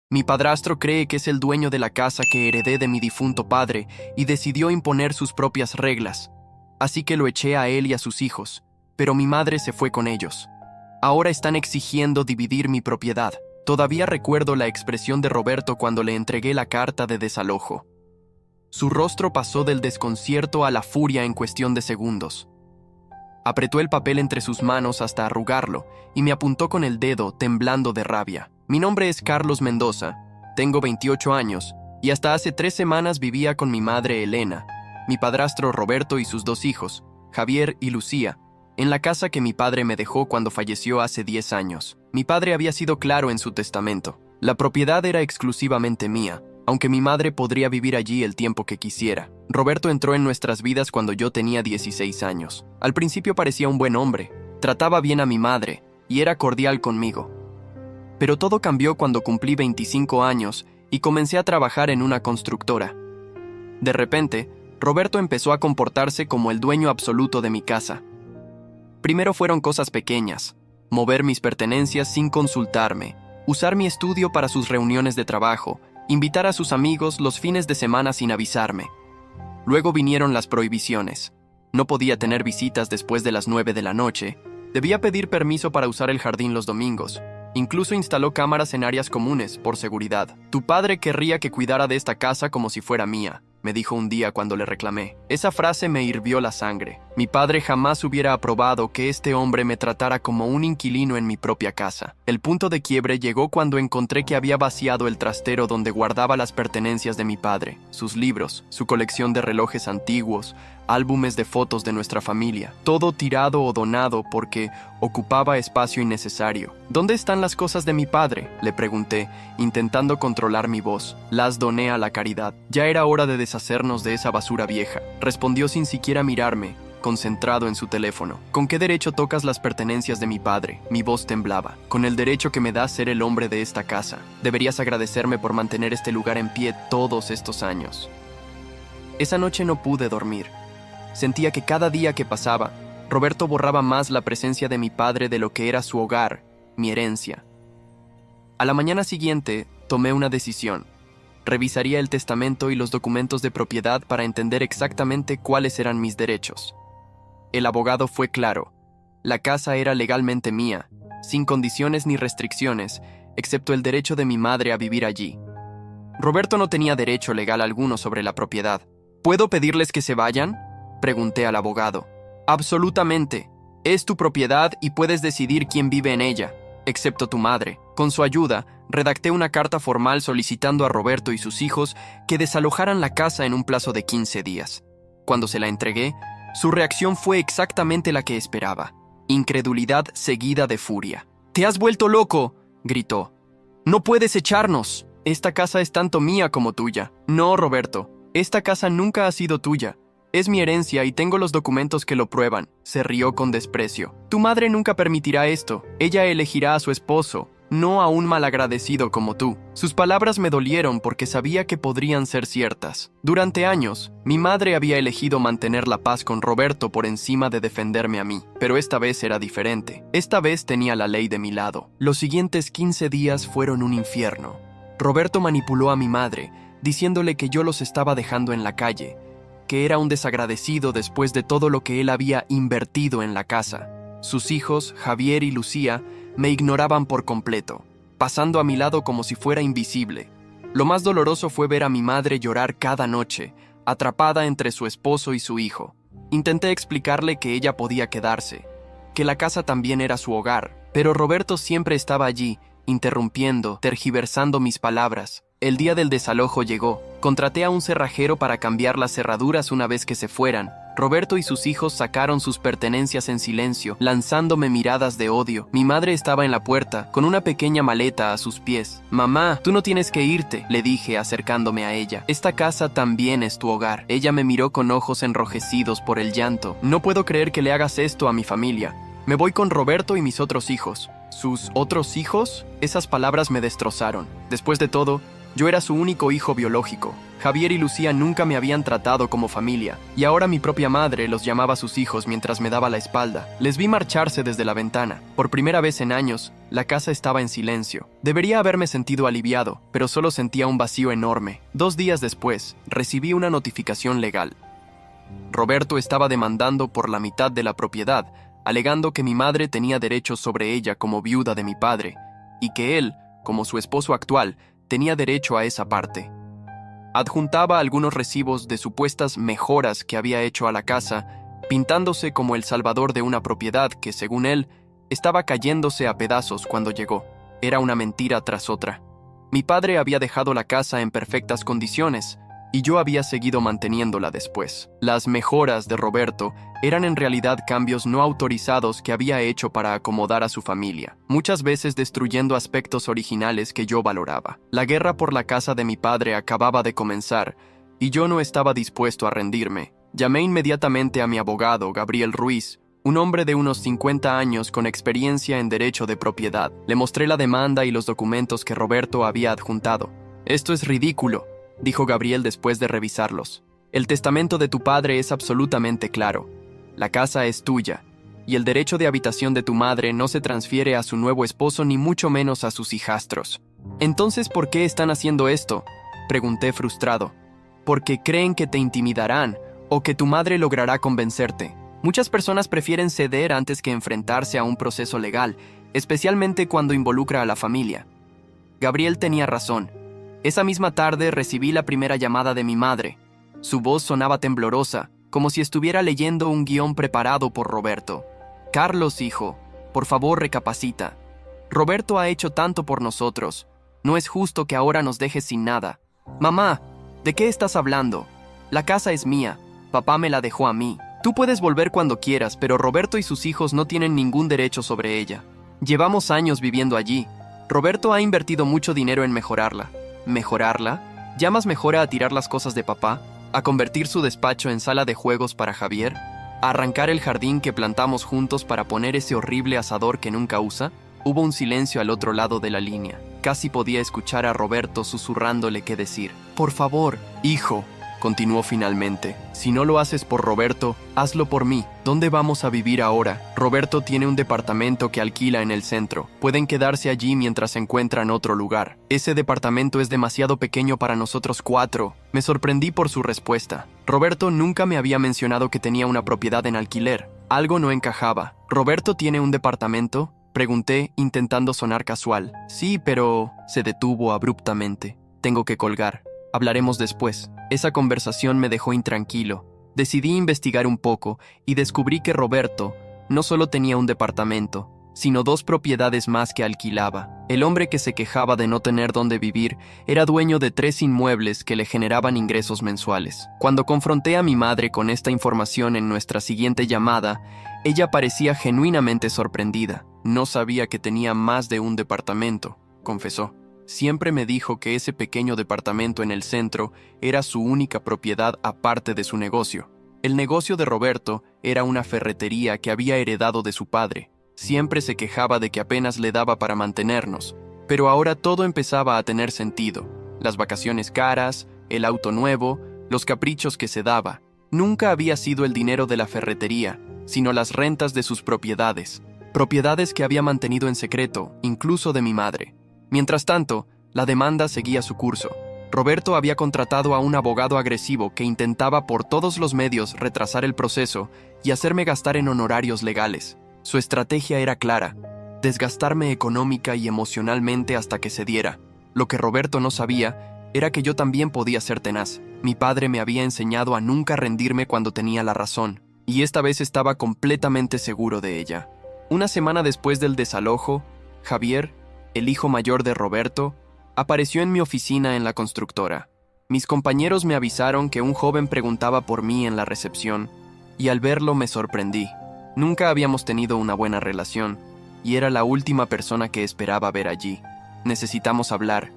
Mi padrastro cree que es el dueño de la casa que heredé de mi difunto padre y decidió imponer sus propias reglas. Así que lo eché a él y a sus hijos, pero mi madre se fue con ellos. Ahora están exigiendo dividir mi propiedad. Todavía recuerdo la expresión de Roberto cuando le entregué la carta de desalojo. Su rostro pasó del desconcierto a la furia en cuestión de segundos. Apretó el papel entre sus manos hasta arrugarlo y me apuntó con el dedo, temblando de rabia. Mi nombre es Carlos Mendoza, tengo 28 años y hasta hace 3 semanas vivía con mi madre Elena, mi padrastro Roberto y sus 2 hijos, Javier y Lucía, en la casa que mi padre me dejó cuando falleció hace 10 años. Mi padre había sido claro en su testamento. La propiedad era exclusivamente mía, aunque mi madre podría vivir allí el tiempo que quisiera. Roberto entró en nuestras vidas cuando yo tenía 16 años. Al principio parecía un buen hombre, trataba bien a mi madre y era cordial conmigo. Pero todo cambió cuando cumplí 25 años y comencé a trabajar en una constructora. De repente, Roberto empezó a comportarse como el dueño absoluto de mi casa. Primero fueron cosas pequeñas, mover mis pertenencias sin consultarme, usar mi estudio para sus reuniones de trabajo, invitar a sus amigos los fines de semana sin avisarme. Luego vinieron las prohibiciones. No podía tener visitas después de las 9 de la noche, debía pedir permiso para usar el jardín los domingos. Incluso instaló cámaras en áreas comunes, por seguridad. Tu padre querría que cuidara de esta casa como si fuera mía, me dijo un día cuando le reclamé. Esa frase me hirvió la sangre. Mi padre jamás hubiera aprobado que este hombre me tratara como un inquilino en mi propia casa. El punto de quiebre llegó cuando encontré que había vaciado el trastero donde guardaba las pertenencias de mi padre, sus libros, su colección de relojes antiguos, álbumes de fotos de nuestra familia, todo tirado o donado porque ocupaba espacio innecesario. ¿Dónde están las cosas de mi padre?, le pregunté, intentando controlar mi voz. Las doné a la caridad. Ya era hora de deshacernos de esa basura vieja, respondió sin siquiera mirarme, concentrado en su teléfono. ¿Con qué derecho tocas las pertenencias de mi padre? Mi voz temblaba. Con el derecho que me da ser el hombre de esta casa. Deberías agradecerme por mantener este lugar en pie todos estos años. Esa noche no pude dormir. Sentía que cada día que pasaba, Roberto borraba más la presencia de mi padre de lo que era su hogar, mi herencia. A la mañana siguiente, tomé una decisión. Revisaría el testamento y los documentos de propiedad para entender exactamente cuáles eran mis derechos. El abogado fue claro. La casa era legalmente mía, sin condiciones ni restricciones, excepto el derecho de mi madre a vivir allí. Roberto no tenía derecho legal alguno sobre la propiedad. ¿Puedo pedirles que se vayan?, pregunté al abogado. Absolutamente. Es tu propiedad y puedes decidir quién vive en ella, excepto tu madre. Con su ayuda, redacté una carta formal solicitando a Roberto y sus hijos que desalojaran la casa en un plazo de 15 días. Cuando se la entregué, su reacción fue exactamente la que esperaba. Incredulidad seguida de furia. «¡Te has vuelto loco!», gritó. «¡No puedes echarnos! Esta casa es tanto mía como tuya». «No, Roberto, esta casa nunca ha sido tuya. Es mi herencia y tengo los documentos que lo prueban», se rió con desprecio. «Tu madre nunca permitirá esto. Ella elegirá a su esposo, no a un malagradecido como tú». Sus palabras me dolieron porque sabía que podrían ser ciertas. Durante años, mi madre había elegido mantener la paz con Roberto por encima de defenderme a mí, pero esta vez era diferente. Esta vez tenía la ley de mi lado. Los siguientes 15 días fueron un infierno. Roberto manipuló a mi madre, diciéndole que yo los estaba dejando en la calle, que era un desagradecido después de todo lo que él había invertido en la casa. Sus hijos, Javier y Lucía, me ignoraban por completo, pasando a mi lado como si fuera invisible. Lo más doloroso fue ver a mi madre llorar cada noche, atrapada entre su esposo y su hijo. Intenté explicarle que ella podía quedarse, que la casa también era su hogar, pero Roberto siempre estaba allí, interrumpiendo, tergiversando mis palabras. El día del desalojo llegó. Contraté a un cerrajero para cambiar las cerraduras una vez que se fueran. Roberto y sus hijos sacaron sus pertenencias en silencio, lanzándome miradas de odio. Mi madre estaba en la puerta, con una pequeña maleta a sus pies. «Mamá, tú no tienes que irte», le dije acercándome a ella. «Esta casa también es tu hogar». Ella me miró con ojos enrojecidos por el llanto. «No puedo creer que le hagas esto a mi familia. Me voy con Roberto y mis otros hijos». ¿Sus otros hijos? Esas palabras me destrozaron. Después de todo, yo era su único hijo biológico. Javier y Lucía nunca me habían tratado como familia, y ahora mi propia madre los llamaba a sus hijos mientras me daba la espalda. Les vi marcharse desde la ventana. Por primera vez en años, la casa estaba en silencio. Debería haberme sentido aliviado, pero solo sentía un vacío enorme. 2 días después, recibí una notificación legal. Roberto estaba demandando por la mitad de la propiedad, alegando que mi madre tenía derechos sobre ella como viuda de mi padre, y que él, como su esposo actual, tenía derecho a esa parte. Adjuntaba algunos recibos de supuestas mejoras que había hecho a la casa, pintándose como el salvador de una propiedad que, según él, estaba cayéndose a pedazos cuando llegó. Era una mentira tras otra. Mi padre había dejado la casa en perfectas condiciones, y yo había seguido manteniéndola después. Las mejoras de Roberto eran en realidad cambios no autorizados que había hecho para acomodar a su familia, muchas veces destruyendo aspectos originales que yo valoraba. La guerra por la casa de mi padre acababa de comenzar, y yo no estaba dispuesto a rendirme. Llamé inmediatamente a mi abogado, Gabriel Ruiz, un hombre de unos 50 años con experiencia en derecho de propiedad. Le mostré la demanda y los documentos que Roberto había adjuntado. «Esto es ridículo», dijo Gabriel después de revisarlos. «El testamento de tu padre es absolutamente claro. La casa es tuya, y el derecho de habitación de tu madre no se transfiere a su nuevo esposo ni mucho menos a sus hijastros». «Entonces, ¿por qué están haciendo esto?», pregunté frustrado. «Porque creen que te intimidarán o que tu madre logrará convencerte. Muchas personas prefieren ceder antes que enfrentarse a un proceso legal, especialmente cuando involucra a la familia». Gabriel tenía razón. Esa misma tarde recibí la primera llamada de mi madre. Su voz sonaba temblorosa, como si estuviera leyendo un guión preparado por Roberto. «Carlos, hijo, por favor recapacita. Roberto ha hecho tanto por nosotros. No es justo que ahora nos dejes sin nada». «Mamá, ¿de qué estás hablando? La casa es mía. Papá me la dejó a mí. Tú puedes volver cuando quieras, pero Roberto y sus hijos no tienen ningún derecho sobre ella. Llevamos años viviendo allí. Roberto ha invertido mucho dinero en mejorarla». ¿Mejorarla? ¿Llamas mejora a tirar las cosas de papá? ¿A convertir su despacho en sala de juegos para Javier? ¿A arrancar el jardín que plantamos juntos para poner ese horrible asador que nunca usa? Hubo un silencio al otro lado de la línea. Casi podía escuchar a Roberto susurrándole qué decir. «Por favor, hijo», continuó finalmente. «Si no lo haces por Roberto, hazlo por mí. ¿Dónde vamos a vivir ahora? Roberto tiene un departamento que alquila en el centro. Pueden quedarse allí mientras encuentran otro lugar. Ese departamento es demasiado pequeño para nosotros 4. Me sorprendí por su respuesta. Roberto nunca me había mencionado que tenía una propiedad en alquiler. Algo no encajaba. «¿Roberto tiene un departamento?», pregunté, intentando sonar casual. «Sí, pero…» Se detuvo abruptamente. «Tengo que colgar. Hablaremos después». Esa conversación me dejó intranquilo. Decidí investigar un poco y descubrí que Roberto no solo tenía un departamento, sino 2 propiedades más que alquilaba. El hombre que se quejaba de no tener dónde vivir era dueño de 3 inmuebles que le generaban ingresos mensuales. Cuando confronté a mi madre con esta información en nuestra siguiente llamada, ella parecía genuinamente sorprendida. «No sabía que tenía más de un departamento», confesó. «Siempre me dijo que ese pequeño departamento en el centro era su única propiedad aparte de su negocio. El negocio de Roberto era una ferretería que había heredado de su padre. Siempre se quejaba de que apenas le daba para mantenernos, pero ahora todo empezaba a tener sentido. Las vacaciones caras, el auto nuevo, los caprichos que se daba. Nunca había sido el dinero de la ferretería, sino las rentas de sus propiedades. Propiedades que había mantenido en secreto, incluso de mi madre. Mientras tanto, la demanda seguía su curso. Roberto había contratado a un abogado agresivo que intentaba por todos los medios retrasar el proceso y hacerme gastar en honorarios legales. Su estrategia era clara: desgastarme económica y emocionalmente hasta que cediera. Lo que Roberto no sabía era que yo también podía ser tenaz. Mi padre me había enseñado a nunca rendirme cuando tenía la razón, y esta vez estaba completamente seguro de ella. Una semana después del desalojo, Javier, el hijo mayor de Roberto, apareció en mi oficina en la constructora. Mis compañeros me avisaron que un joven preguntaba por mí en la recepción, y al verlo me sorprendí. Nunca habíamos tenido una buena relación, y era la última persona que esperaba ver allí. «Necesitamos hablar»,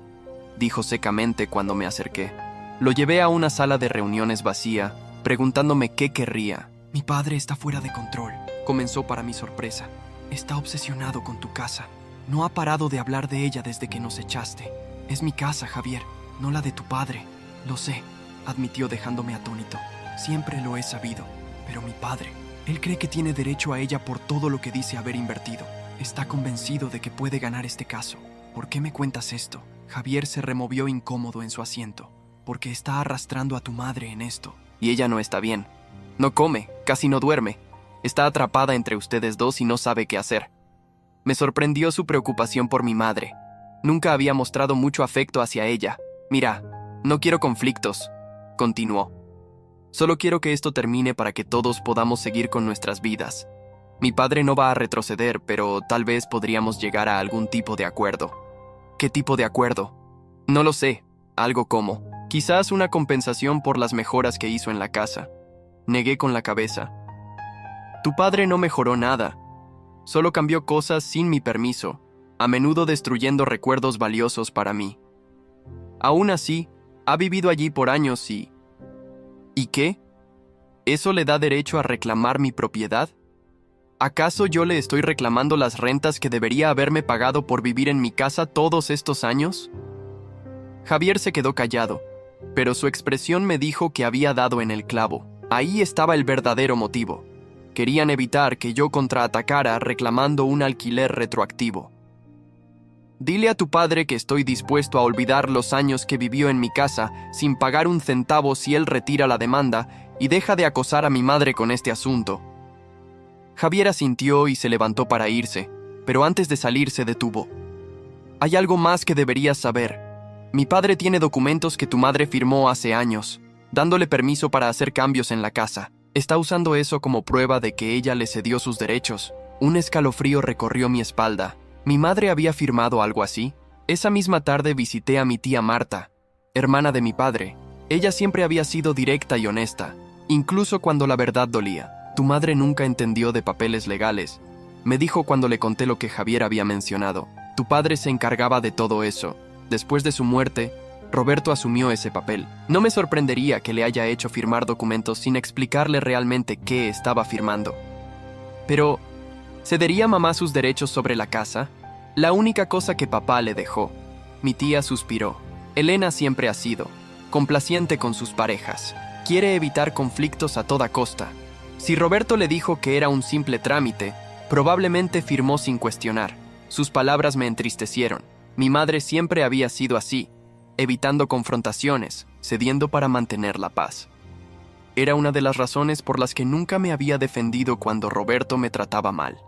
dijo secamente cuando me acerqué. Lo llevé a una sala de reuniones vacía, preguntándome qué querría. «Mi padre está fuera de control», comenzó para mi sorpresa. «Está obsesionado con tu casa. No ha parado de hablar de ella desde que nos echaste. Es mi casa, Javier, no la de tu padre. Lo sé, admitió dejándome atónito. Siempre lo he sabido. Pero mi padre, él cree que tiene derecho a ella por todo lo que dice haber invertido. Está convencido de que puede ganar este caso. ¿Por qué me cuentas esto? Javier se removió incómodo en su asiento. Porque está arrastrando a tu madre en esto. Y ella no está bien. No come, casi no duerme. Está atrapada entre ustedes dos y no sabe qué hacer. Me sorprendió su preocupación por mi madre. Nunca había mostrado mucho afecto hacia ella. Mira, no quiero conflictos, continuó. Solo quiero que esto termine para que todos podamos seguir con nuestras vidas. Mi padre no va a retroceder, pero tal vez podríamos llegar a algún tipo de acuerdo. ¿Qué tipo de acuerdo? No lo sé. Algo como, quizás una compensación por las mejoras que hizo en la casa. Negué con la cabeza. Tu padre no mejoró nada. Solo cambió cosas sin mi permiso, a menudo destruyendo recuerdos valiosos para mí. Aún así, ha vivido allí por años y... ¿Y qué? ¿Eso le da derecho a reclamar mi propiedad? ¿Acaso yo le estoy reclamando las rentas que debería haberme pagado por vivir en mi casa todos estos años? Javier se quedó callado, pero su expresión me dijo que había dado en el clavo. Ahí estaba el verdadero motivo. Querían evitar que yo contraatacara reclamando un alquiler retroactivo. Dile a tu padre que estoy dispuesto a olvidar los años que vivió en mi casa sin pagar un centavo si él retira la demanda y deja de acosar a mi madre con este asunto. Javier asintió y se levantó para irse, pero antes de salir se detuvo. Hay algo más que deberías saber. Mi padre tiene documentos que tu madre firmó hace años, dándole permiso para hacer cambios en la casa. Está usando eso como prueba de que ella le cedió sus derechos. Un escalofrío recorrió mi espalda. ¿Mi madre había firmado algo así? Esa misma tarde visité a mi tía Marta, hermana de mi padre. Ella siempre había sido directa y honesta, incluso cuando la verdad dolía. Tu madre nunca entendió de papeles legales. Me dijo cuando le conté lo que Javier había mencionado. Tu padre se encargaba de todo eso. Después de su muerte, Roberto asumió ese papel. No me sorprendería que le haya hecho firmar documentos sin explicarle realmente qué estaba firmando. Pero, ¿cedería mamá sus derechos sobre la casa? La única cosa que papá le dejó. Mi tía suspiró. Elena siempre ha sido complaciente con sus parejas. Quiere evitar conflictos a toda costa. Si Roberto le dijo que era un simple trámite, probablemente firmó sin cuestionar. Sus palabras me entristecieron. Mi madre siempre había sido así, evitando confrontaciones, cediendo para mantener la paz. Era una de las razones por las que nunca me había defendido cuando Roberto me trataba mal.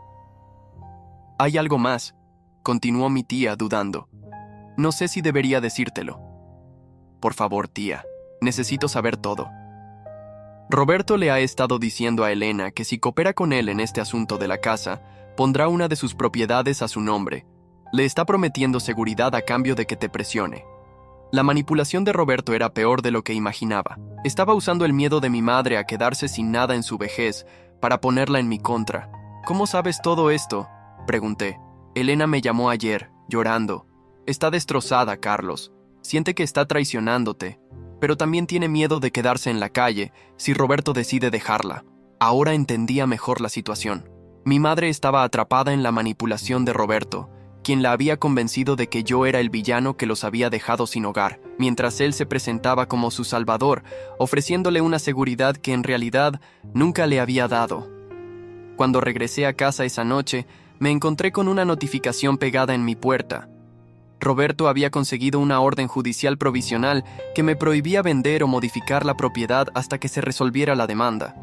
Hay algo más, continuó mi tía dudando. No sé si debería decírtelo. Por favor, tía, necesito saber todo. Roberto le ha estado diciendo a Elena que si coopera con él en este asunto de la casa, pondrá una de sus propiedades a su nombre. Le está prometiendo seguridad a cambio de que te presione. La manipulación de Roberto era peor de lo que imaginaba. Estaba usando el miedo de mi madre a quedarse sin nada en su vejez para ponerla en mi contra. ¿Cómo sabes todo esto?, pregunté. Elena me llamó ayer, llorando. Está destrozada, Carlos. Siente que está traicionándote, pero también tiene miedo de quedarse en la calle si Roberto decide dejarla. Ahora entendía mejor la situación. Mi madre estaba atrapada en la manipulación de Roberto, quien la había convencido de que yo era el villano que los había dejado sin hogar, mientras él se presentaba como su salvador, ofreciéndole una seguridad que en realidad nunca le había dado. Cuando regresé a casa esa noche, me encontré con una notificación pegada en mi puerta. Roberto había conseguido una orden judicial provisional que me prohibía vender o modificar la propiedad hasta que se resolviera la demanda.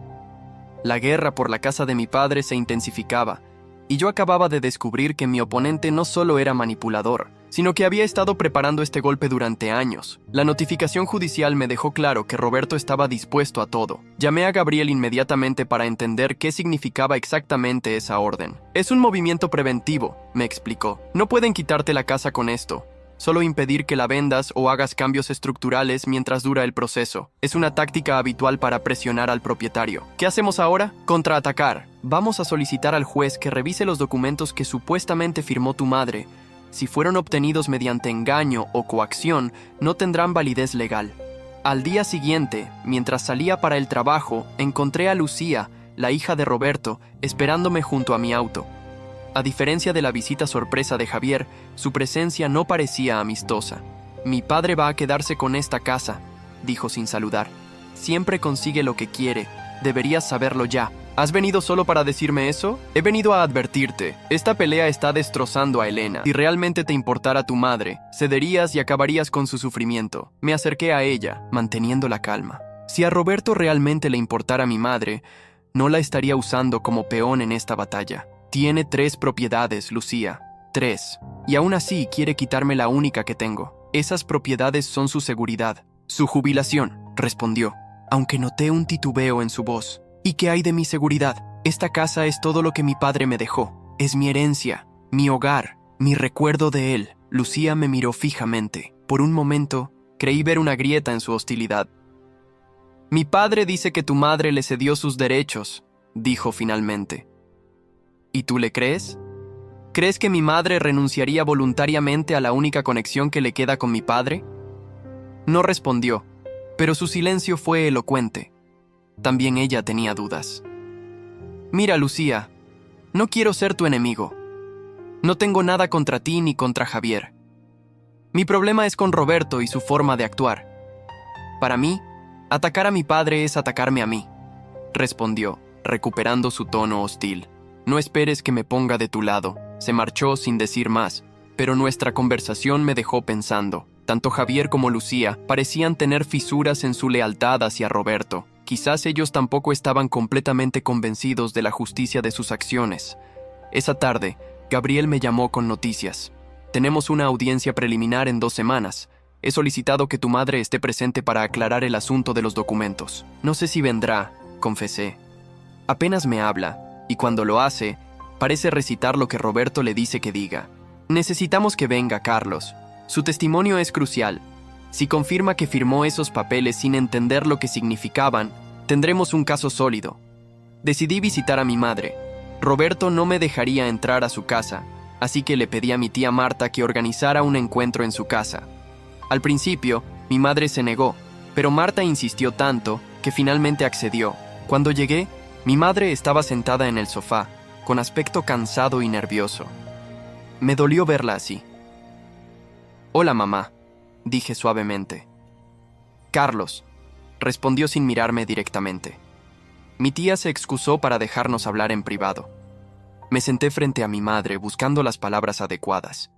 La guerra por la casa de mi padre se intensificaba, y yo acababa de descubrir que mi oponente no solo era manipulador, sino que había estado preparando este golpe durante años. La notificación judicial me dejó claro que Roberto estaba dispuesto a todo. Llamé a Gabriel inmediatamente para entender qué significaba exactamente esa orden. Es un movimiento preventivo, me explicó. No pueden quitarte la casa con esto. Solo impedir que la vendas o hagas cambios estructurales mientras dura el proceso. Es una táctica habitual para presionar al propietario. ¿Qué hacemos ahora? Contraatacar. Vamos a solicitar al juez que revise los documentos que supuestamente firmó tu madre. Si fueron obtenidos mediante engaño o coacción, no tendrán validez legal. Al día siguiente, mientras salía para el trabajo, encontré a Lucía, la hija de Roberto, esperándome junto a mi auto. A diferencia de la visita sorpresa de Javier, su presencia no parecía amistosa. Mi padre va a quedarse con esta casa, dijo sin saludar. Siempre consigue lo que quiere. Deberías saberlo ya. ¿Has venido solo para decirme eso? He venido a advertirte. Esta pelea está destrozando a Elena. Si realmente te importara tu madre, cederías y acabarías con su sufrimiento. Me acerqué a ella, manteniendo la calma. Si a Roberto realmente le importara mi madre, no la estaría usando como peón en esta batalla. Tiene 3 propiedades, Lucía. 3. Y aún así quiere quitarme la única que tengo. Esas propiedades son su seguridad. Su jubilación, respondió, aunque noté un titubeo en su voz. ¿Y qué hay de mi seguridad? Esta casa es todo lo que mi padre me dejó. Es mi herencia, mi hogar, mi recuerdo de él. Lucía me miró fijamente. Por un momento, creí ver una grieta en su hostilidad. Mi padre dice que tu madre le cedió sus derechos, dijo finalmente. ¿Y tú le crees? ¿Crees que mi madre renunciaría voluntariamente a la única conexión que le queda con mi padre? No respondió, pero su silencio fue elocuente. También ella tenía dudas. Mira, Lucía, no quiero ser tu enemigo. No tengo nada contra ti ni contra Javier. Mi problema es con Roberto y su forma de actuar. Para mí, atacar a mi padre es atacarme a mí, respondió, recuperando su tono hostil. No esperes que me ponga de tu lado. Se marchó sin decir más, pero nuestra conversación me dejó pensando. Tanto Javier como Lucía parecían tener fisuras en su lealtad hacia Roberto. Quizás ellos tampoco estaban completamente convencidos de la justicia de sus acciones. Esa tarde, Gabriel me llamó con noticias. Tenemos una audiencia preliminar en 2 semanas. He solicitado que tu madre esté presente para aclarar el asunto de los documentos. No sé si vendrá, confesé. Apenas me habla, y cuando lo hace, parece recitar lo que Roberto le dice que diga. Necesitamos que venga, Carlos. Su testimonio es crucial. Si confirma que firmó esos papeles sin entender lo que significaban, tendremos un caso sólido. Decidí visitar a mi madre. Roberto no me dejaría entrar a su casa, así que le pedí a mi tía Marta que organizara un encuentro en su casa. Al principio, mi madre se negó, pero Marta insistió tanto que finalmente accedió. Cuando llegué, mi madre estaba sentada en el sofá, con aspecto cansado y nervioso. Me dolió verla así. «Hola, mamá», dije suavemente. «Carlos», respondió sin mirarme directamente. Mi tía se excusó para dejarnos hablar en privado. Me senté frente a mi madre buscando las palabras adecuadas.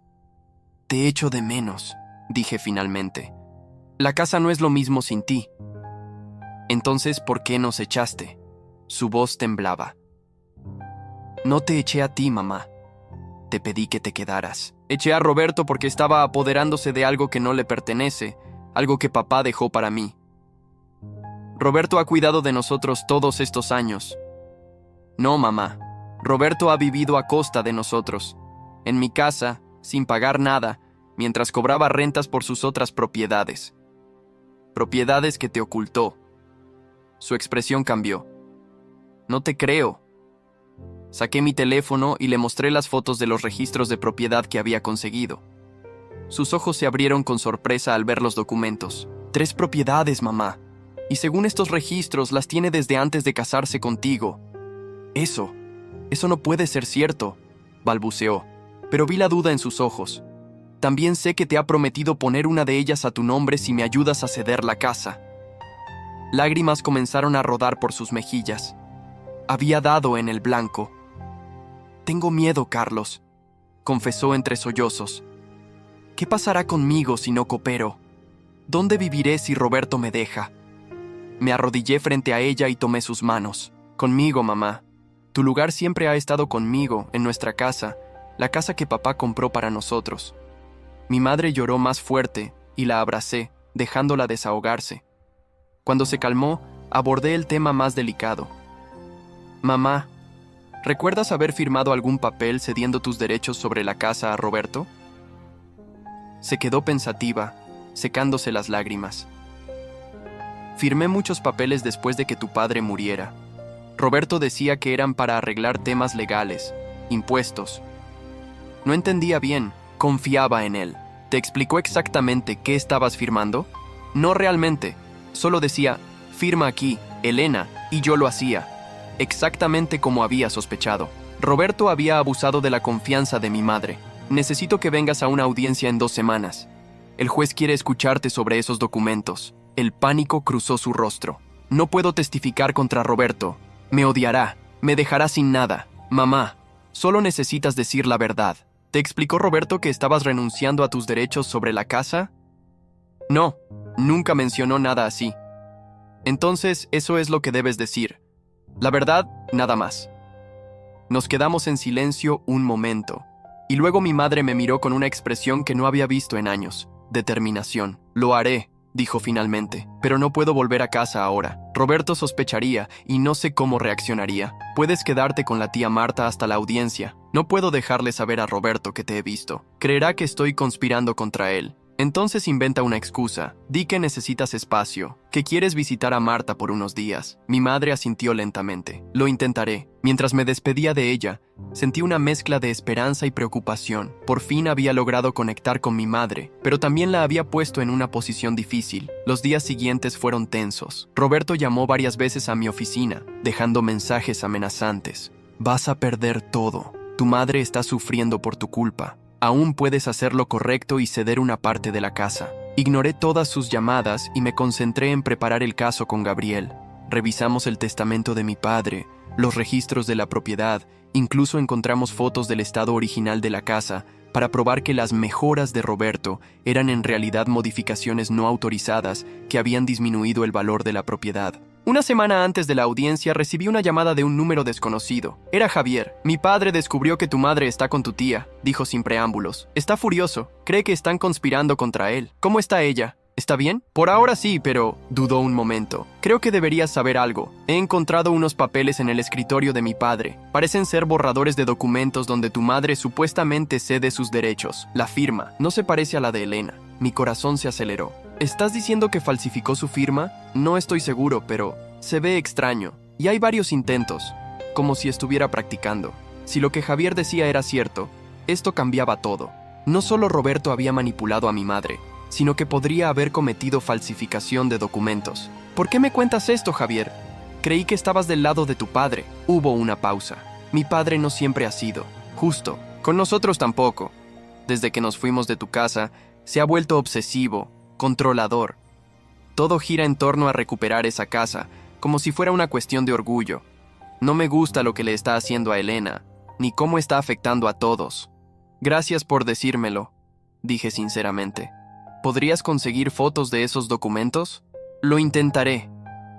«Te echo de menos», dije finalmente. «La casa no es lo mismo sin ti». «Entonces, ¿por qué nos echaste?». Su voz temblaba. «No te eché a ti, mamá. Te pedí que te quedaras. Eché a Roberto porque estaba apoderándose de algo que no le pertenece, algo que papá dejó para mí. Roberto ha cuidado de nosotros todos estos años». «No, mamá. Roberto ha vivido a costa de nosotros. En mi casa, sin pagar nada, mientras cobraba rentas por sus otras propiedades. Propiedades que te ocultó». Su expresión cambió. «No te creo». Saqué mi teléfono y le mostré las fotos de los registros de propiedad que había conseguido. Sus ojos se abrieron con sorpresa al ver los documentos. «3 propiedades, mamá. Y según estos registros, las tiene desde antes de casarse contigo». Eso no puede ser cierto», balbuceó, pero vi la duda en sus ojos. «También sé que te ha prometido poner una de ellas a tu nombre si me ayudas a ceder la casa». Lágrimas comenzaron a rodar por sus mejillas. Había dado en el blanco. «Tengo miedo, Carlos», confesó entre sollozos. «¿Qué pasará conmigo si no coopero? ¿Dónde viviré si Roberto me deja?» Me arrodillé frente a ella y tomé sus manos. «Conmigo, mamá. Tu lugar siempre ha estado conmigo, en nuestra casa, la casa que papá compró para nosotros». Mi madre lloró más fuerte y la abracé, dejándola desahogarse. Cuando se calmó, abordé el tema más delicado. «Mamá, ¿recuerdas haber firmado algún papel cediendo tus derechos sobre la casa a Roberto?» Se quedó pensativa, secándose las lágrimas. «Firmé muchos papeles después de que tu padre muriera. Roberto decía que eran para arreglar temas legales, impuestos. No entendía bien, confiaba en él. ¿Te explicó exactamente qué estabas firmando?» «No realmente, solo decía, firma aquí, Elena, y yo lo hacía». Exactamente como había sospechado. Roberto había abusado de la confianza de mi madre. «Necesito que vengas a una audiencia en 2 semanas. El juez quiere escucharte sobre esos documentos». El pánico cruzó su rostro. No puedo testificar contra Roberto. Me odiará. Me dejará sin nada. Mamá, solo necesitas decir la verdad. ¿Te explicó Roberto que estabas renunciando a tus derechos sobre la casa? No, nunca mencionó nada así. Entonces, eso es lo que debes decir. La verdad, nada más. Nos quedamos en silencio un momento, y luego mi madre me miró con una expresión que no había visto en años. Determinación. Lo haré, dijo finalmente, pero no puedo volver a casa ahora. Roberto sospecharía y no sé cómo reaccionaría. Puedes quedarte con la tía Marta hasta la audiencia. No puedo dejarle saber a Roberto que te he visto. Creerá que estoy conspirando contra él. Entonces inventa una excusa. Di que necesitas espacio, que quieres visitar a Marta por unos días. Mi madre asintió lentamente. Lo intentaré. Mientras me despedía de ella, sentí una mezcla de esperanza y preocupación. Por fin había logrado conectar con mi madre, pero también la había puesto en una posición difícil. Los días siguientes fueron tensos. Roberto llamó varias veces a mi oficina, dejando mensajes amenazantes. Vas a perder todo. Tu madre está sufriendo por tu culpa. Aún puedes hacer lo correcto y ceder una parte de la casa. Ignoré todas sus llamadas y me concentré en preparar el caso con Gabriel. Revisamos el testamento de mi padre, los registros de la propiedad, incluso encontramos fotos del estado original de la casa para probar que las mejoras de Roberto eran en realidad modificaciones no autorizadas que habían disminuido el valor de la propiedad. Una semana antes de la audiencia recibí una llamada de un número desconocido. Era Javier. Mi padre descubrió que tu madre está con tu tía, dijo sin preámbulos. Está furioso. Cree que están conspirando contra él. ¿Cómo está ella? ¿Está bien? Por ahora sí, pero dudó un momento. Creo que deberías saber algo. He encontrado unos papeles en el escritorio de mi padre. Parecen ser borradores de documentos donde tu madre supuestamente cede sus derechos. La firma no se parece a la de Elena. Mi corazón se aceleró. ¿Estás diciendo que falsificó su firma? No estoy seguro, pero se ve extraño. Y hay varios intentos, como si estuviera practicando. Si lo que Javier decía era cierto, esto cambiaba todo. No solo Roberto había manipulado a mi madre, sino que podría haber cometido falsificación de documentos. ¿Por qué me cuentas esto, Javier? Creí que estabas del lado de tu padre. Hubo una pausa. Mi padre no siempre ha sido justo. Con nosotros tampoco. Desde que nos fuimos de tu casa, se ha vuelto obsesivo, controlador. Todo gira en torno a recuperar esa casa, como si fuera una cuestión de orgullo. No me gusta lo que le está haciendo a Elena, ni cómo está afectando a todos. Gracias por decírmelo, dije sinceramente. ¿Podrías conseguir fotos de esos documentos? Lo intentaré,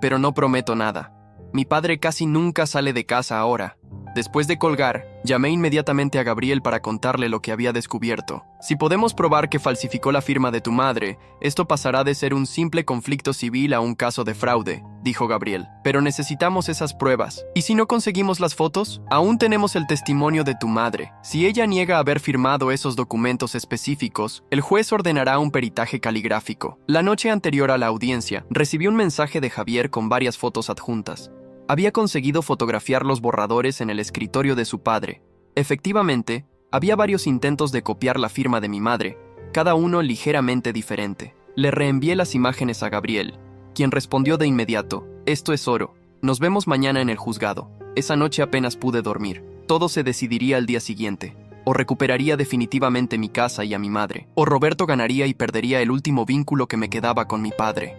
pero no prometo nada. Mi padre casi nunca sale de casa ahora. Después de colgar, llamé inmediatamente a Gabriel para contarle lo que había descubierto. Si podemos probar que falsificó la firma de tu madre, esto pasará de ser un simple conflicto civil a un caso de fraude, dijo Gabriel. Pero necesitamos esas pruebas. ¿Y si no conseguimos las fotos? Aún tenemos el testimonio de tu madre. Si ella niega haber firmado esos documentos específicos, el juez ordenará un peritaje caligráfico. La noche anterior a la audiencia, recibí un mensaje de Javier con varias fotos adjuntas. Había conseguido fotografiar los borradores en el escritorio de su padre. Efectivamente, había varios intentos de copiar la firma de mi madre, cada uno ligeramente diferente. Le reenvié las imágenes a Gabriel, quien respondió de inmediato: esto es oro. Nos vemos mañana en el juzgado. Esa noche apenas pude dormir. Todo se decidiría al día siguiente. O recuperaría definitivamente mi casa y a mi madre, o Roberto ganaría y perdería el último vínculo que me quedaba con mi padre.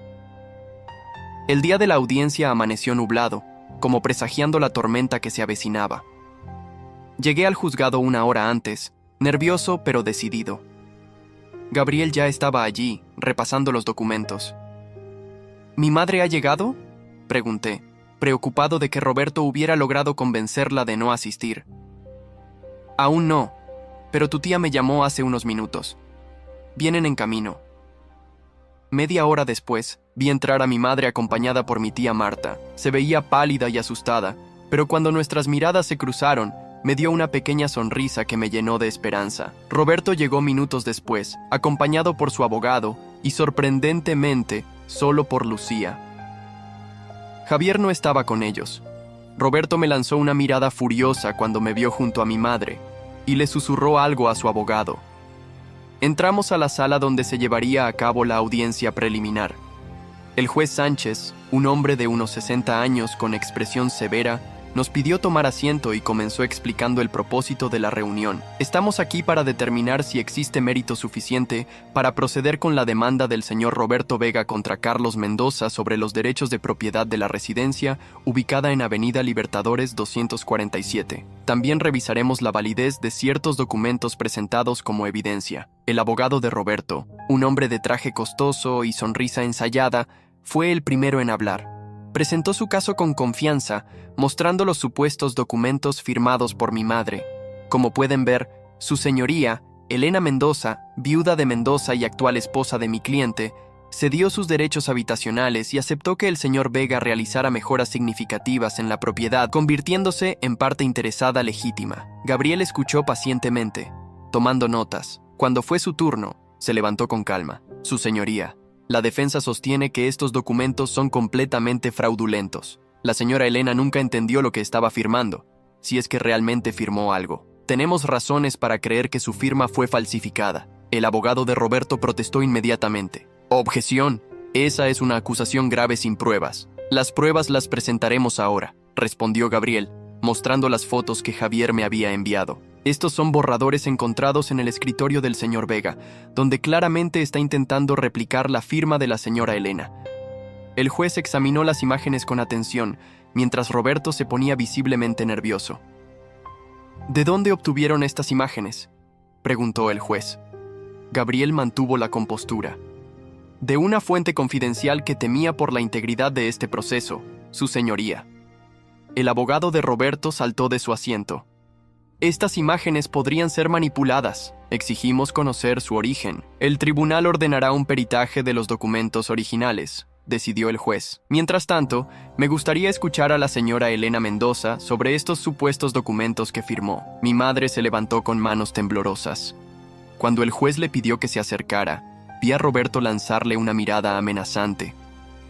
El día de la audiencia amaneció nublado, como presagiando la tormenta que se avecinaba. Llegué al juzgado una hora antes, nervioso pero decidido. Gabriel ya estaba allí, repasando los documentos. ¿Mi madre ha llegado?, pregunté, preocupado de que Roberto hubiera logrado convencerla de no asistir. Aún no, pero tu tía me llamó hace unos minutos. Vienen en camino. Media hora después, vi entrar a mi madre acompañada por mi tía Marta. Se veía pálida y asustada, pero cuando nuestras miradas se cruzaron, me dio una pequeña sonrisa que me llenó de esperanza. Roberto llegó minutos después, acompañado por su abogado, y sorprendentemente, solo por Lucía. Javier no estaba con ellos. Roberto me lanzó una mirada furiosa cuando me vio junto a mi madre, y le susurró algo a su abogado. Entramos a la sala donde se llevaría a cabo la audiencia preliminar. El juez Sánchez, un hombre de unos 60 años con expresión severa, Nos pidió tomar asiento y comenzó explicando el propósito de la reunión. Estamos aquí para determinar si existe mérito suficiente para proceder con la demanda del señor Roberto Vega contra Carlos Mendoza sobre los derechos de propiedad de la residencia ubicada en Avenida Libertadores 247. También revisaremos la validez de ciertos documentos presentados como evidencia. El abogado de Roberto, un hombre de traje costoso y sonrisa ensayada, fue el primero en hablar. Presentó su caso con confianza, mostrando los supuestos documentos firmados por mi madre. Como pueden ver, su señoría, Elena Mendoza, viuda de Mendoza y actual esposa de mi cliente, cedió sus derechos habitacionales y aceptó que el señor Vega realizara mejoras significativas en la propiedad, convirtiéndose en parte interesada legítima. Gabriel escuchó pacientemente, tomando notas. Cuando fue su turno, se levantó con calma. Su señoría, la defensa sostiene que estos documentos son completamente fraudulentos. La señora Elena nunca entendió lo que estaba firmando, si es que realmente firmó algo. Tenemos razones para creer que su firma fue falsificada. El abogado de Roberto protestó inmediatamente. Objeción. Esa es una acusación grave sin pruebas. Las pruebas las presentaremos ahora, respondió Gabriel, mostrando las fotos que Javier me había enviado. Estos son borradores encontrados en el escritorio del señor Vega, donde claramente está intentando replicar la firma de la señora Elena. El juez examinó las imágenes con atención, mientras Roberto se ponía visiblemente nervioso. ¿De dónde obtuvieron estas imágenes?, preguntó el juez. Gabriel mantuvo la compostura. De una fuente confidencial que temía por la integridad de este proceso, su señoría. El abogado de Roberto saltó de su asiento. Estas imágenes podrían ser manipuladas. Exigimos conocer su origen. El tribunal ordenará un peritaje de los documentos originales, decidió el juez. Mientras tanto, me gustaría escuchar a la señora Elena Mendoza sobre estos supuestos documentos que firmó. Mi madre se levantó con manos temblorosas. Cuando el juez le pidió que se acercara, vi a Roberto lanzarle una mirada amenazante.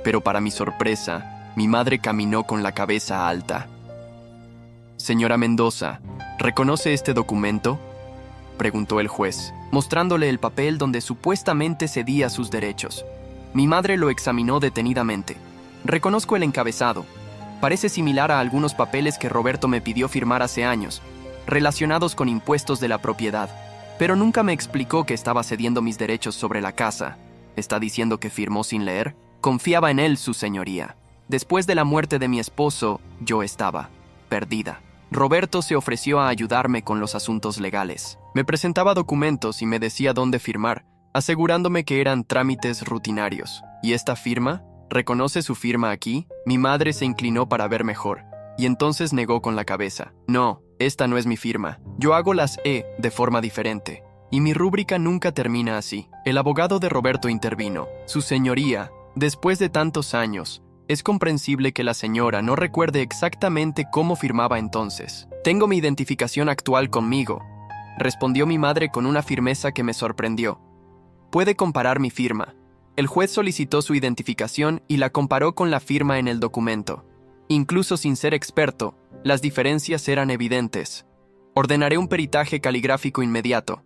Pero para mi sorpresa, mi madre caminó con la cabeza alta. Señora Mendoza, ¿reconoce este documento?, preguntó el juez, mostrándole el papel donde supuestamente cedía sus derechos. Mi madre lo examinó detenidamente. Reconozco el encabezado. Parece similar a algunos papeles que Roberto me pidió firmar hace años, relacionados con impuestos de la propiedad, pero nunca me explicó que estaba cediendo mis derechos sobre la casa. ¿Está diciendo que firmó sin leer? Confiaba en él, su señoría. Después de la muerte de mi esposo, yo estaba perdida. Roberto se ofreció a ayudarme con los asuntos legales. Me presentaba documentos y me decía dónde firmar, asegurándome que eran trámites rutinarios. ¿Y esta firma? ¿Reconoce su firma aquí? Mi madre se inclinó para ver mejor, y entonces negó con la cabeza. No, esta no es mi firma. Yo hago las E de forma diferente, y mi rúbrica nunca termina así. El abogado de Roberto intervino. Su señoría, después de tantos años, es comprensible que la señora no recuerde exactamente cómo firmaba entonces. Tengo mi identificación actual conmigo, respondió mi madre con una firmeza que me sorprendió. Puede comparar mi firma. El juez solicitó su identificación y la comparó con la firma en el documento. Incluso sin ser experto, las diferencias eran evidentes. Ordenaré un peritaje caligráfico inmediato,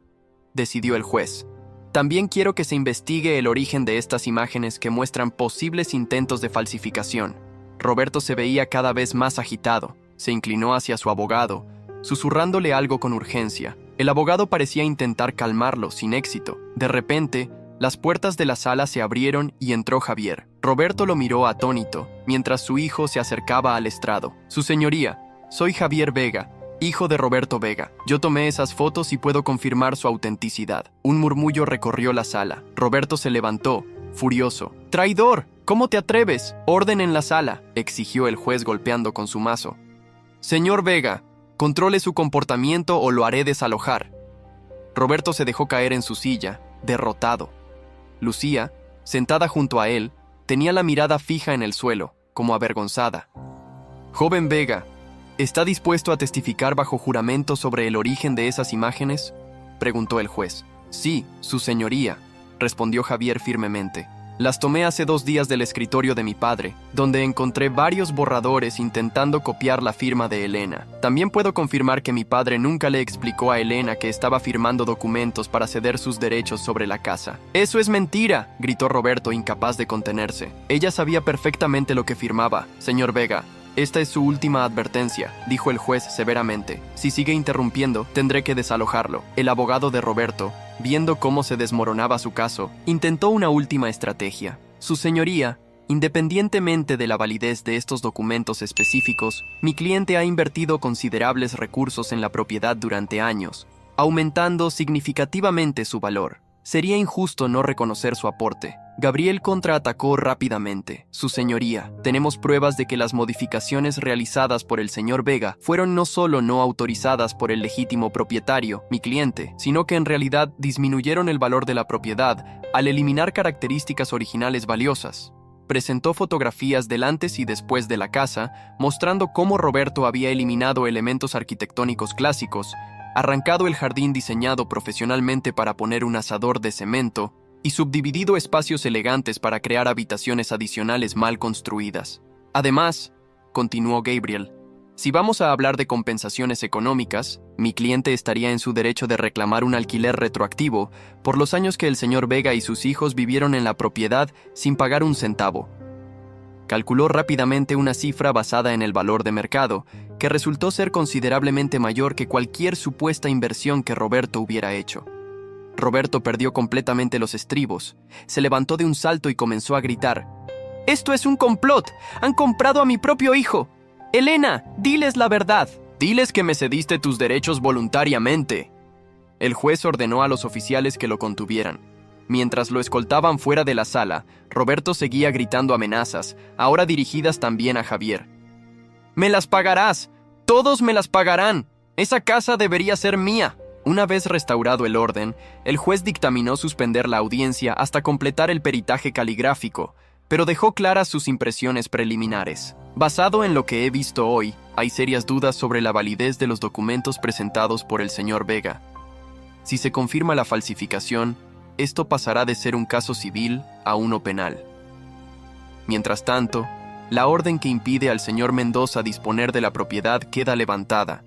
decidió el juez. También quiero que se investigue el origen de estas imágenes que muestran posibles intentos de falsificación. Roberto se veía cada vez más agitado. Se inclinó hacia su abogado, susurrándole algo con urgencia. El abogado parecía intentar calmarlo, sin éxito. De repente, las puertas de la sala se abrieron y entró Javier. Roberto lo miró atónito, mientras su hijo se acercaba al estrado. Su señoría, soy Javier Vega, hijo de Roberto Vega. Yo tomé esas fotos y puedo confirmar su autenticidad. Un murmullo recorrió la sala. Roberto se levantó, furioso. ¡Traidor! ¿Cómo te atreves? Orden en la sala, exigió el juez golpeando con su mazo. Señor Vega, controle su comportamiento o lo haré desalojar. Roberto se dejó caer en su silla, derrotado. Lucía, sentada junto a él, tenía la mirada fija en el suelo, como avergonzada. Joven Vega, ¿está dispuesto a testificar bajo juramento sobre el origen de esas imágenes?, preguntó el juez. Sí, su señoría, respondió Javier firmemente. Las tomé hace 2 días del escritorio de mi padre, donde encontré varios borradores intentando copiar la firma de Elena. También puedo confirmar que mi padre nunca le explicó a Elena que estaba firmando documentos para ceder sus derechos sobre la casa. ¡Eso es mentira!, gritó Roberto, incapaz de contenerse. Ella sabía perfectamente lo que firmaba. Señor Vega, Esta es su última advertencia, dijo el juez severamente. Si sigue interrumpiendo, tendré que desalojarlo. El abogado de Roberto, viendo cómo se desmoronaba su caso, intentó una última estrategia. Su señoría, independientemente de la validez de estos documentos específicos, mi cliente ha invertido considerables recursos en la propiedad durante años, aumentando significativamente su valor. Sería injusto no reconocer su aporte. Gabriel contraatacó rápidamente. Su señoría, tenemos pruebas de que las modificaciones realizadas por el señor Vega fueron no solo no autorizadas por el legítimo propietario, mi cliente, sino que en realidad disminuyeron el valor de la propiedad al eliminar características originales valiosas. Presentó fotografías del antes y después de la casa, mostrando cómo Roberto había eliminado elementos arquitectónicos clásicos, arrancado el jardín diseñado profesionalmente para poner un asador de cemento y subdividido espacios elegantes para crear habitaciones adicionales mal construidas. Además, continuó Gabriel, si vamos a hablar de compensaciones económicas, mi cliente estaría en su derecho de reclamar un alquiler retroactivo por los años que el señor Vega y sus hijos vivieron en la propiedad sin pagar un centavo. Calculó rápidamente una cifra basada en el valor de mercado, que resultó ser considerablemente mayor que cualquier supuesta inversión que Roberto hubiera hecho. Roberto perdió completamente los estribos, se levantó de un salto y comenzó a gritar: «¡Esto es un complot! ¡Han comprado a mi propio hijo! Elena, diles la verdad. Diles que me cediste tus derechos voluntariamente». El juez ordenó a los oficiales que lo contuvieran. Mientras lo escoltaban fuera de la sala, Roberto seguía gritando amenazas, ahora dirigidas también a Javier. «¡Me las pagarás! ¡Todos me las pagarán! ¡Esa casa debería ser mía!». Una vez restaurado el orden, el juez dictaminó suspender la audiencia hasta completar el peritaje caligráfico, pero dejó claras sus impresiones preliminares. Basado en lo que he visto hoy, hay serias dudas sobre la validez de los documentos presentados por el señor Vega. Si se confirma la falsificación, esto pasará de ser un caso civil a uno penal. Mientras tanto, la orden que impide al señor Mendoza disponer de la propiedad queda levantada,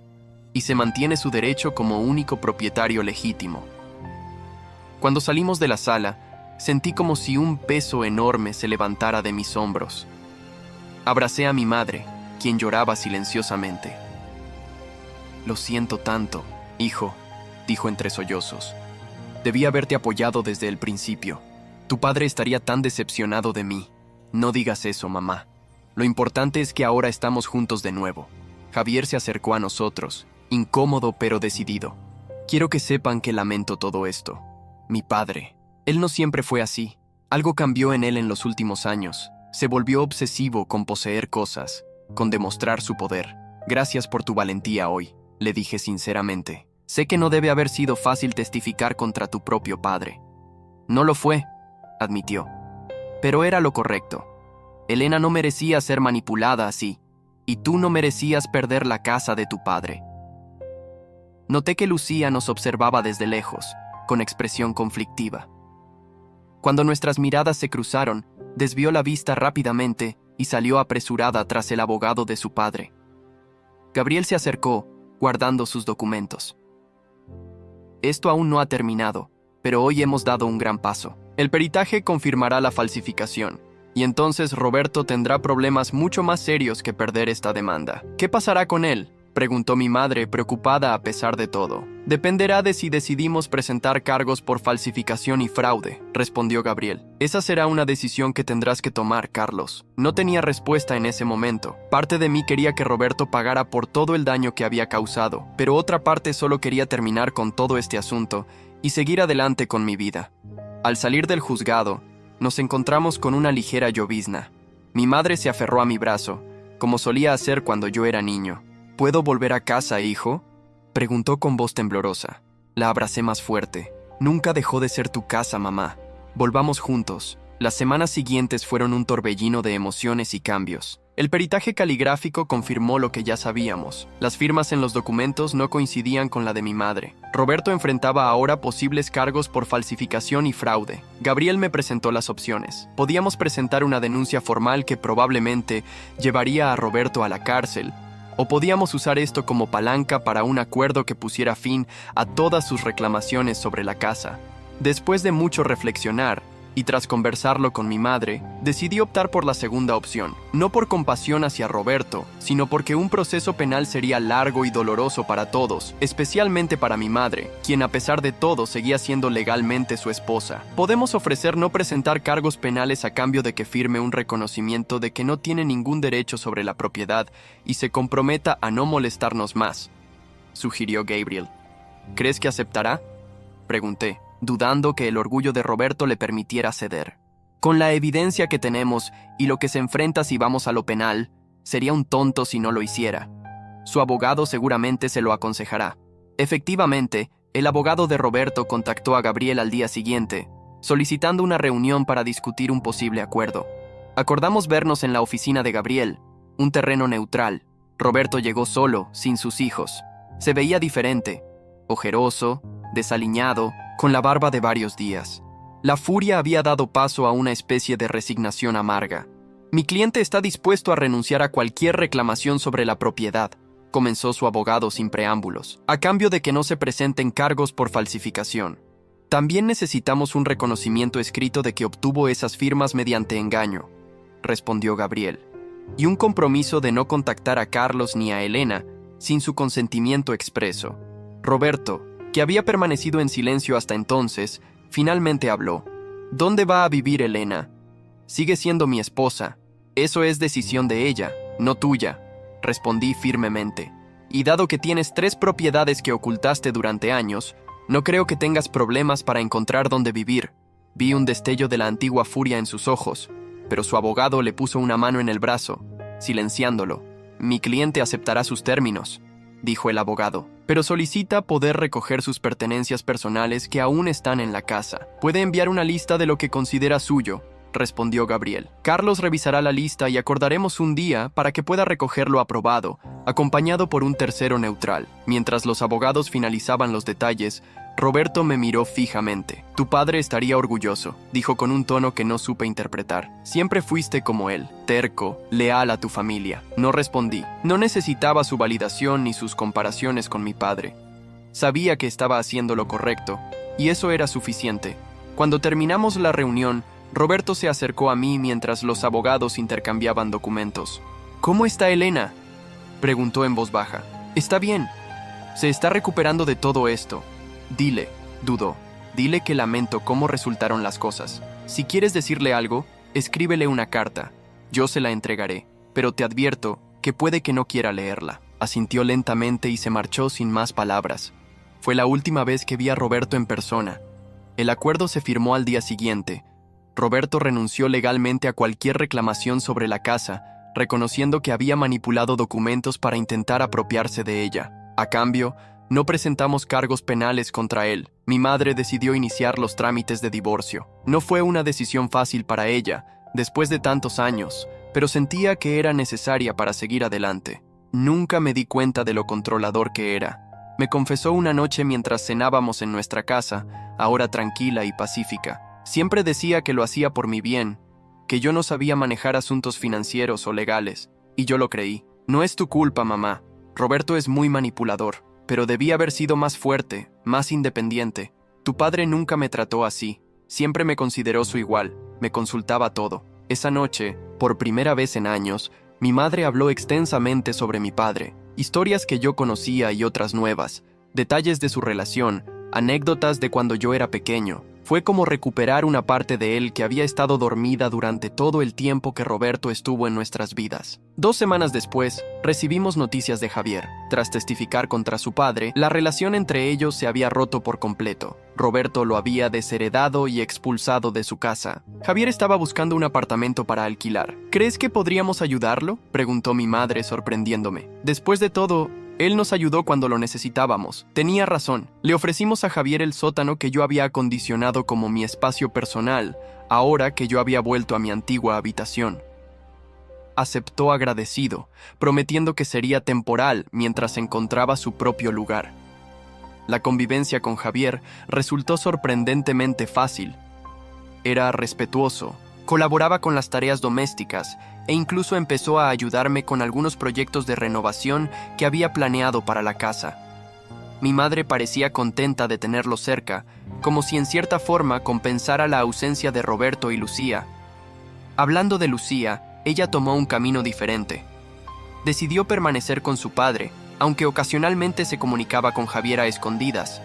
y se mantiene su derecho como único propietario legítimo. Cuando salimos de la sala, sentí como si un peso enorme se levantara de mis hombros. Abracé a mi madre, quien lloraba silenciosamente. «Lo siento tanto, hijo», dijo entre sollozos. «Debí haberte apoyado desde el principio. Tu padre estaría tan decepcionado de mí. No digas eso, mamá. Lo importante es que ahora estamos juntos de nuevo». Javier se acercó a nosotros, incómodo pero decidido. «Quiero que sepan que lamento todo esto. Mi padre, él no siempre fue así. Algo cambió en él en los últimos años. Se volvió obsesivo con poseer cosas, con demostrar su poder. Gracias por tu valentía hoy», le dije sinceramente. «Sé que no debe haber sido fácil testificar contra tu propio padre». «No lo fue», admitió. «Pero era lo correcto. Elena no merecía ser manipulada así, y tú no merecías perder la casa de tu padre». Noté que Lucía nos observaba desde lejos, con expresión conflictiva. Cuando nuestras miradas se cruzaron, desvió la vista rápidamente y salió apresurada tras el abogado de su padre. Gabriel se acercó, guardando sus documentos. «Esto aún no ha terminado, pero hoy hemos dado un gran paso. El peritaje confirmará la falsificación, y entonces Roberto tendrá problemas mucho más serios que perder esta demanda». «¿Qué pasará con él?», preguntó mi madre, preocupada a pesar de todo. «Dependerá de si decidimos presentar cargos por falsificación y fraude», respondió Gabriel. «Esa será una decisión que tendrás que tomar, Carlos». No tenía respuesta en ese momento. Parte de mí quería que Roberto pagara por todo el daño que había causado, pero otra parte solo quería terminar con todo este asunto y seguir adelante con mi vida. Al salir del juzgado, nos encontramos con una ligera llovizna. Mi madre se aferró a mi brazo, como solía hacer cuando yo era niño. «¿Puedo volver a casa, hijo?», preguntó con voz temblorosa. La abracé más fuerte. «Nunca dejó de ser tu casa, mamá. Volvamos juntos». Las semanas siguientes fueron un torbellino de emociones y cambios. El peritaje caligráfico confirmó lo que ya sabíamos. Las firmas en los documentos no coincidían con la de mi madre. Roberto enfrentaba ahora posibles cargos por falsificación y fraude. Gabriel me presentó las opciones. Podíamos presentar una denuncia formal que probablemente llevaría a Roberto a la cárcel, o podíamos usar esto como palanca para un acuerdo que pusiera fin a todas sus reclamaciones sobre la casa. Después de mucho reflexionar, y tras conversarlo con mi madre, decidí optar por la segunda opción, no por compasión hacia Roberto, sino porque un proceso penal sería largo y doloroso para todos, especialmente para mi madre, quien a pesar de todo seguía siendo legalmente su esposa. Podemos ofrecer no presentar cargos penales a cambio de que firme un reconocimiento de que no tiene ningún derecho sobre la propiedad y se comprometa a no molestarnos más, sugirió Gabriel. ¿Crees que aceptará?, pregunté, dudando que el orgullo de Roberto le permitiera ceder. Con la evidencia que tenemos y lo que se enfrenta si vamos a lo penal, sería un tonto si no lo hiciera. Su abogado seguramente se lo aconsejará. Efectivamente, el abogado de Roberto contactó a Gabriel al día siguiente, solicitando una reunión para discutir un posible acuerdo. Acordamos vernos en la oficina de Gabriel, un terreno neutral. Roberto llegó solo, sin sus hijos. Se veía diferente, ojeroso, desaliñado, con la barba de varios días. La furia había dado paso a una especie de resignación amarga. Mi cliente está dispuesto a renunciar a cualquier reclamación sobre la propiedad, comenzó su abogado sin preámbulos, a cambio de que no se presenten cargos por falsificación. También necesitamos un reconocimiento escrito de que obtuvo esas firmas mediante engaño, respondió Gabriel, y un compromiso de no contactar a Carlos ni a Elena sin su consentimiento expreso. Roberto, que había permanecido en silencio hasta entonces, finalmente habló. ¿Dónde va a vivir Elena? Sigue siendo mi esposa. Eso es decisión de ella, no tuya, respondí firmemente. Y dado que tienes 3 propiedades que ocultaste durante años, no creo que tengas problemas para encontrar dónde vivir. Vi un destello de la antigua furia en sus ojos, pero su abogado le puso una mano en el brazo, silenciándolo. Mi cliente aceptará sus términos, dijo el abogado, pero solicita poder recoger sus pertenencias personales que aún están en la casa. Puede enviar una lista de lo que considera suyo, respondió Gabriel. Carlos revisará la lista y acordaremos un día para que pueda recogerlo aprobado, acompañado por un tercero neutral. Mientras los abogados finalizaban los detalles, Roberto me miró fijamente. Tu padre estaría orgulloso, dijo con un tono que no supe interpretar. Siempre fuiste como él, terco, leal a tu familia. No respondí. No necesitaba su validación ni sus comparaciones con mi padre. Sabía que estaba haciendo lo correcto, y eso era suficiente. Cuando terminamos la reunión, Roberto se acercó a mí mientras los abogados intercambiaban documentos. ¿Cómo está Elena?, preguntó en voz baja. Está bien. Se está recuperando de todo esto. Dile, dudó. Dile que lamento cómo resultaron las cosas. Si quieres decirle algo, escríbele una carta. Yo se la entregaré, pero te advierto que puede que no quiera leerla. Asintió lentamente y se marchó sin más palabras. Fue la última vez que vi a Roberto en persona. El acuerdo se firmó al día siguiente. Roberto renunció legalmente a cualquier reclamación sobre la casa, reconociendo que había manipulado documentos para intentar apropiarse de ella. A cambio, no presentamos cargos penales contra él. Mi madre decidió iniciar los trámites de divorcio. No fue una decisión fácil para ella, después de tantos años, pero sentía que era necesaria para seguir adelante. Nunca me di cuenta de lo controlador que era. Me confesó una noche mientras cenábamos en nuestra casa, ahora tranquila y pacífica. Siempre decía que lo hacía por mi bien, que yo no sabía manejar asuntos financieros o legales, y yo lo creí. No es tu culpa, mamá. Roberto es muy manipulador, pero debí haber sido más fuerte, más independiente. Tu padre nunca me trató así. Siempre me consideró su igual, me consultaba todo. Esa noche, por primera vez en años, mi madre habló extensamente sobre mi padre, historias que yo conocía y otras nuevas, detalles de su relación, anécdotas de cuando yo era pequeño. Fue como recuperar una parte de él que había estado dormida durante todo el tiempo que Roberto estuvo en nuestras vidas. 2 semanas después, recibimos noticias de Javier. Tras testificar contra su padre, la relación entre ellos se había roto por completo. Roberto lo había desheredado y expulsado de su casa. Javier estaba buscando un apartamento para alquilar. ¿Crees que podríamos ayudarlo?, preguntó mi madre sorprendiéndome. Después de todo, él nos ayudó cuando lo necesitábamos. Tenía razón. Le ofrecimos a Javier el sótano que yo había acondicionado como mi espacio personal, ahora que yo había vuelto a mi antigua habitación. Aceptó agradecido, prometiendo que sería temporal mientras encontraba su propio lugar. La convivencia con Javier resultó sorprendentemente fácil. Era respetuoso, colaboraba con las tareas domésticas e incluso empezó a ayudarme con algunos proyectos de renovación que había planeado para la casa. Mi madre parecía contenta de tenerlo cerca, como si en cierta forma compensara la ausencia de Roberto y Lucía. Hablando de Lucía, ella tomó un camino diferente. Decidió permanecer con su padre, aunque ocasionalmente se comunicaba con Javier a escondidas.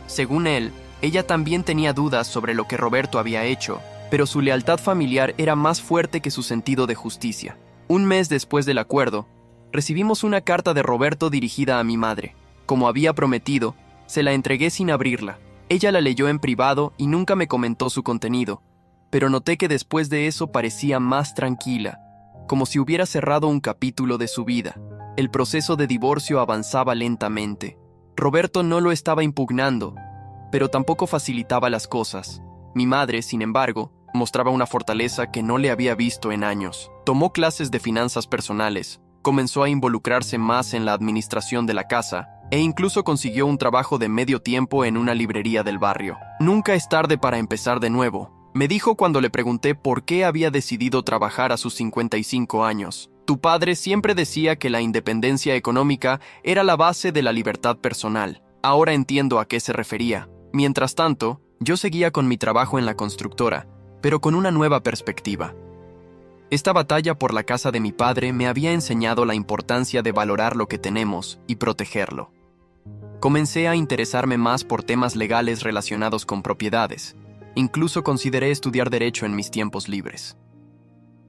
Según él, ella también tenía dudas sobre lo que Roberto había hecho, pero su lealtad familiar era más fuerte que su sentido de justicia. Un mes después del acuerdo, recibimos una carta de Roberto dirigida a mi madre. Como había prometido, se la entregué sin abrirla. Ella la leyó en privado y nunca me comentó su contenido, pero noté que después de eso parecía más tranquila, como si hubiera cerrado un capítulo de su vida. El proceso de divorcio avanzaba lentamente. Roberto no lo estaba impugnando, pero tampoco facilitaba las cosas. Mi madre, sin embargo, mostraba una fortaleza que no le había visto en años. Tomó clases de finanzas personales, comenzó a involucrarse más en la administración de la casa e incluso consiguió un trabajo de medio tiempo en una librería del barrio. Nunca es tarde para empezar de nuevo, me dijo cuando le pregunté por qué había decidido trabajar a sus 55 años. Tu padre siempre decía que la independencia económica era la base de la libertad personal. Ahora entiendo a qué se refería. Mientras tanto, yo seguía con mi trabajo en la constructora, pero con una nueva perspectiva. Esta batalla por la casa de mi padre me había enseñado la importancia de valorar lo que tenemos y protegerlo. Comencé a interesarme más por temas legales relacionados con propiedades. Incluso consideré estudiar derecho en mis tiempos libres.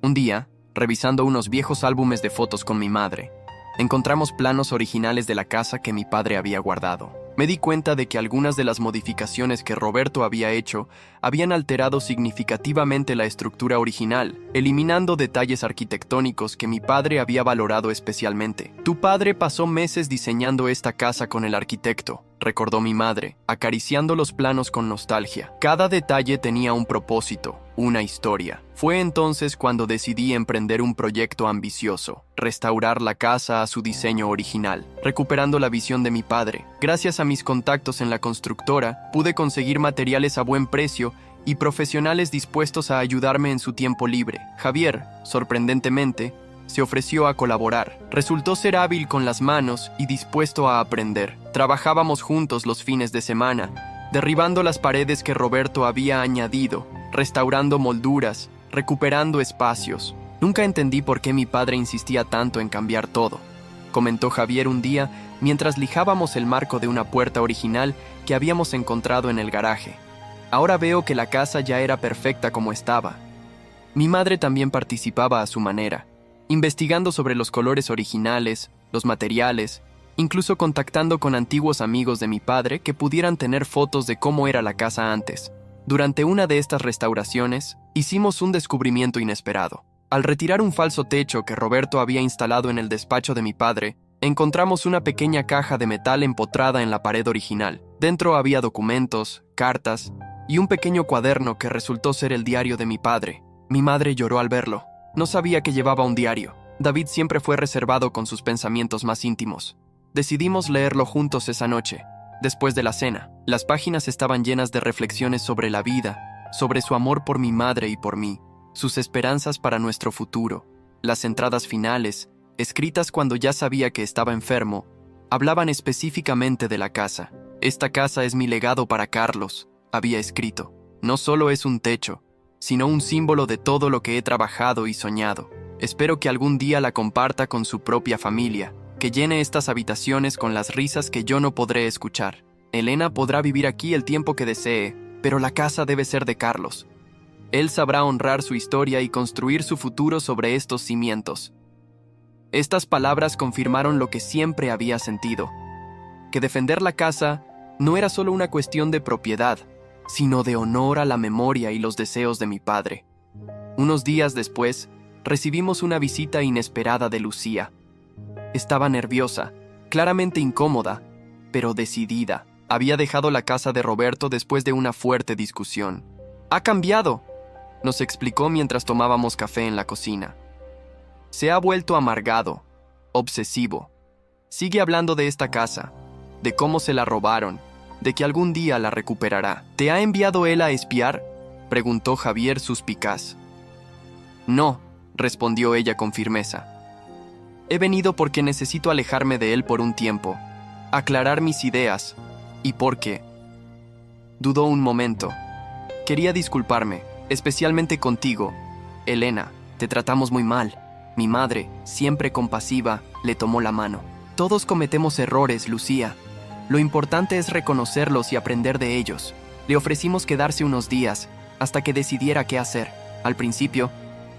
Un día, revisando unos viejos álbumes de fotos con mi madre, encontramos planos originales de la casa que mi padre había guardado. Me di cuenta de que algunas de las modificaciones que Roberto había hecho habían alterado significativamente la estructura original, eliminando detalles arquitectónicos que mi padre había valorado especialmente. Tu padre pasó meses diseñando esta casa con el arquitecto, recordó mi madre, acariciando los planos con nostalgia. Cada detalle tenía un propósito, una historia. Fue entonces cuando decidí emprender un proyecto ambicioso, restaurar la casa a su diseño original, recuperando la visión de mi padre. Gracias a mis contactos en la constructora, pude conseguir materiales a buen precio y profesionales dispuestos a ayudarme en su tiempo libre. Javier, sorprendentemente, se ofreció a colaborar. Resultó ser hábil con las manos y dispuesto a aprender. Trabajábamos juntos los fines de semana, derribando las paredes que Roberto había añadido, restaurando molduras, recuperando espacios. Nunca entendí por qué mi padre insistía tanto en cambiar todo, comentó Javier un día mientras lijábamos el marco de una puerta original que habíamos encontrado en el garaje. Ahora veo que la casa ya era perfecta como estaba. Mi madre también participaba a su manera, investigando sobre los colores originales, los materiales, incluso contactando con antiguos amigos de mi padre que pudieran tener fotos de cómo era la casa antes. Durante una de estas restauraciones, hicimos un descubrimiento inesperado. Al retirar un falso techo que Roberto había instalado en el despacho de mi padre, encontramos una pequeña caja de metal empotrada en la pared original. Dentro había documentos, cartas y un pequeño cuaderno que resultó ser el diario de mi padre. Mi madre lloró al verlo. No sabía que llevaba un diario. David siempre fue reservado con sus pensamientos más íntimos. Decidimos leerlo juntos esa noche, después de la cena. Las páginas estaban llenas de reflexiones sobre la vida, sobre su amor por mi madre y por mí, sus esperanzas para nuestro futuro. Las entradas finales, escritas cuando ya sabía que estaba enfermo, hablaban específicamente de la casa. Esta casa es mi legado para Carlos, había escrito. No solo es un techo, sino un símbolo de todo lo que he trabajado y soñado. Espero que algún día la comparta con su propia familia, que llene estas habitaciones con las risas que yo no podré escuchar. Elena podrá vivir aquí el tiempo que desee, pero la casa debe ser de Carlos. Él sabrá honrar su historia y construir su futuro sobre estos cimientos. Estas palabras confirmaron lo que siempre había sentido, que defender la casa no era solo una cuestión de propiedad, sino de honor a la memoria y los deseos de mi padre. Unos días después, recibimos una visita inesperada de Lucía. Estaba nerviosa, claramente incómoda, pero decidida. Había dejado la casa de Roberto después de una fuerte discusión. «Ha cambiado», nos explicó mientras tomábamos café en la cocina. «Se ha vuelto amargado, obsesivo. Sigue hablando de esta casa, de cómo se la robaron, de que algún día la recuperará». «¿Te ha enviado él a espiar?», preguntó Javier suspicaz. «No», respondió ella con firmeza. «He venido porque necesito alejarme de él por un tiempo. aclarar mis ideas y por qué. Dudó un momento. Quería disculparme, especialmente contigo. Elena, te tratamos muy mal. Mi madre, siempre compasiva, le tomó la mano. Todos cometemos errores, Lucía. Lo importante es reconocerlos y aprender de ellos. Le ofrecimos quedarse unos días, hasta que decidiera qué hacer. Al principio,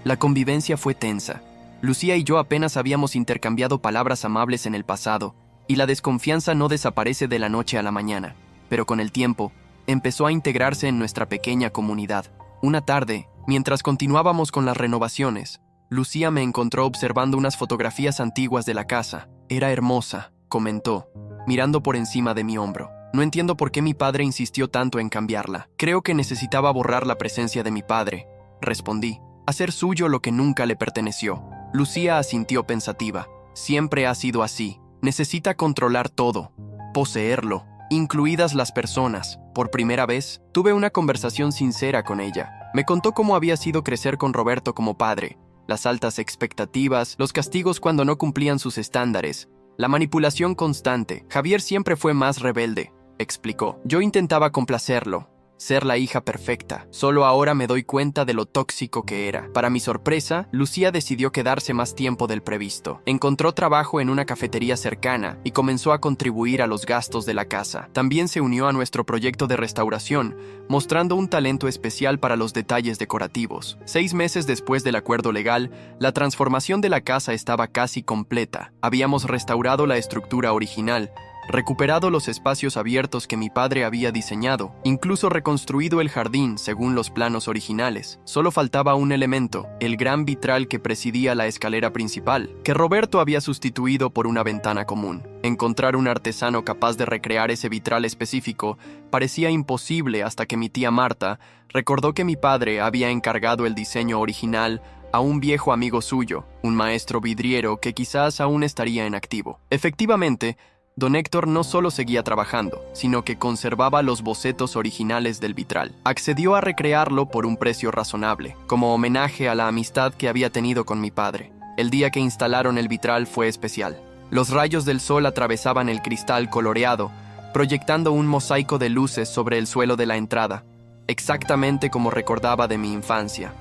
la convivencia fue tensa. Lucía y yo apenas habíamos intercambiado palabras amables en el pasado, y la desconfianza no desaparece de la noche a la mañana. Pero con el tiempo, empezó a integrarse en nuestra pequeña comunidad. Una tarde, mientras continuábamos con las renovaciones, Lucía me encontró observando unas fotografías antiguas de la casa. Era hermosa, comentó, mirando por encima de mi hombro. No entiendo por qué mi padre insistió tanto en cambiarla. Creo que necesitaba borrar la presencia de mi padre, respondí. Hacer suyo lo que nunca le perteneció. Lucía asintió pensativa. Siempre ha sido así. Necesita controlar todo, poseerlo, incluidas las personas. Por primera vez, tuve una conversación sincera con ella. Me contó cómo había sido crecer con Roberto como padre, las altas expectativas, los castigos cuando no cumplían sus estándares, la manipulación constante. Javier siempre fue más rebelde, explicó. Yo intentaba complacerlo, ser la hija perfecta. Solo ahora me doy cuenta de lo tóxico que era. Para mi sorpresa, Lucía decidió quedarse más tiempo del previsto. Encontró trabajo en una cafetería cercana y comenzó a contribuir a los gastos de la casa. También se unió a nuestro proyecto de restauración, mostrando un talento especial para los detalles decorativos. 6 meses después del acuerdo legal, la transformación de la casa estaba casi completa. Habíamos restaurado la estructura original, recuperado los espacios abiertos que mi padre había diseñado, incluso reconstruido el jardín según los planos originales. Solo faltaba un elemento, el gran vitral que presidía la escalera principal, que Roberto había sustituido por una ventana común. Encontrar un artesano capaz de recrear ese vitral específico parecía imposible hasta que mi tía Marta recordó que mi padre había encargado el diseño original a un viejo amigo suyo, un maestro vidriero que quizás aún estaría en activo. Efectivamente, Don Héctor no solo seguía trabajando, sino que conservaba los bocetos originales del vitral. Accedió a recrearlo por un precio razonable, como homenaje a la amistad que había tenido con mi padre. El día que instalaron el vitral fue especial. Los rayos del sol atravesaban el cristal coloreado, proyectando un mosaico de luces sobre el suelo de la entrada, exactamente como recordaba de mi infancia.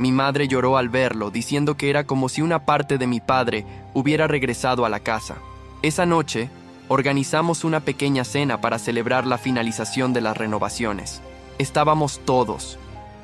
Mi madre lloró al verlo, diciendo que era como si una parte de mi padre hubiera regresado a la casa. Esa noche, organizamos una pequeña cena para celebrar la finalización de las renovaciones. Estábamos todos,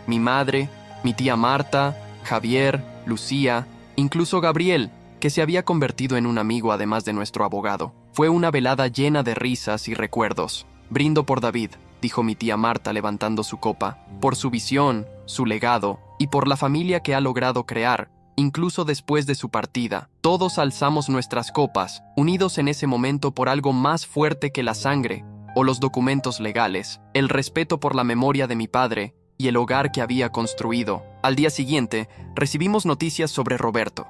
mi madre, mi tía Marta, Javier, Lucía, incluso Gabriel, que se había convertido en un amigo además de nuestro abogado. Fue una velada llena de risas y recuerdos. Brindo por David, dijo mi tía Marta levantando su copa, por su visión, su legado y por la familia que ha logrado crear. Incluso después de su partida, todos alzamos nuestras copas, unidos en ese momento por algo más fuerte que la sangre o los documentos legales, el respeto por la memoria de mi padre y el hogar que había construido. Al día siguiente, recibimos noticias sobre Roberto.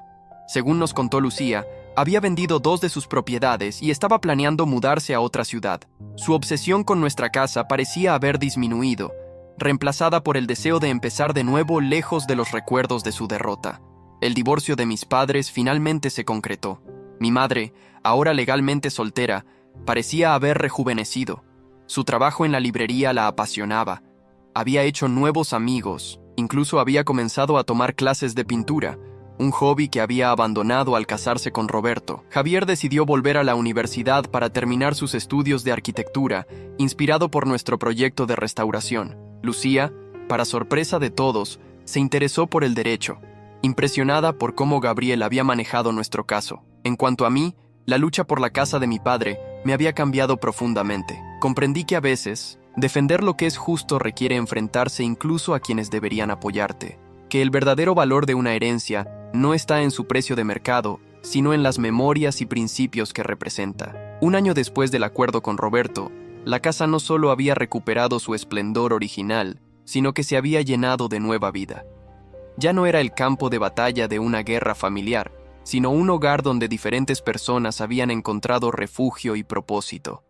Según nos contó Lucía, había vendido 2 de sus propiedades y estaba planeando mudarse a otra ciudad. Su obsesión con nuestra casa parecía haber disminuido, reemplazada por el deseo de empezar de nuevo lejos de los recuerdos de su derrota. El divorcio de mis padres finalmente se concretó. Mi madre, ahora legalmente soltera, parecía haber rejuvenecido. Su trabajo en la librería la apasionaba. Había hecho nuevos amigos, incluso había comenzado a tomar clases de pintura, un hobby que había abandonado al casarse con Roberto. Javier decidió volver a la universidad para terminar sus estudios de arquitectura, inspirado por nuestro proyecto de restauración. Lucía, para sorpresa de todos, se interesó por el derecho, impresionada por cómo Gabriel había manejado nuestro caso. En cuanto a mí, la lucha por la casa de mi padre me había cambiado profundamente. Comprendí que a veces, defender lo que es justo requiere enfrentarse incluso a quienes deberían apoyarte, que el verdadero valor de una herencia no está en su precio de mercado, sino en las memorias y principios que representa. Un año después del acuerdo con Roberto, la casa no solo había recuperado su esplendor original, sino que se había llenado de nueva vida. Ya no era el campo de batalla de una guerra familiar, sino un hogar donde diferentes personas habían encontrado refugio y propósito.